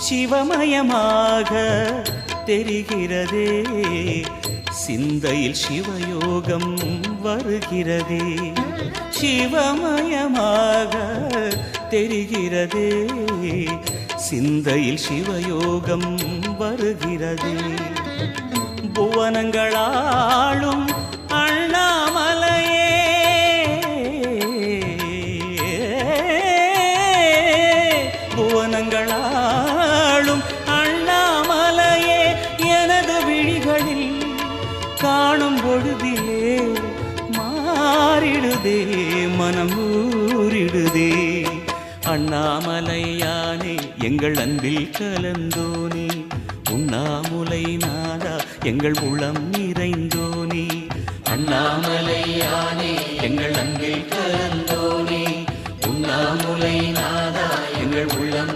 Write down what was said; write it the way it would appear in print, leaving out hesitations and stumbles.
சிவமயமாக தெரிகிறதே, சிந்தையில் சிவயோகம் வருகிறதே. சிவமயமாக தெரிகிறதே, சிந்தையில் சிவயோகம் வருகிறதே. புவனங்களாளும் அண்ணாமலையே, புவனங்களாளும் அண்ணாமலையே, எனது விழிகளில் காணும் பொழுதிலே மாறிடுதே, மனம் ஊறிடுதே. அண்ணாமலையானே எங்கள் அன்பில் கலந்தோனே, உண்ணாமுலை நாதா எங்கள் உளம் நிறைந்தோனே. அண்ணாமலையானே எங்கள் அன்பில் கலந்தோனே, உண்ணாமுலை நாதா எங்கள் உள்ளம்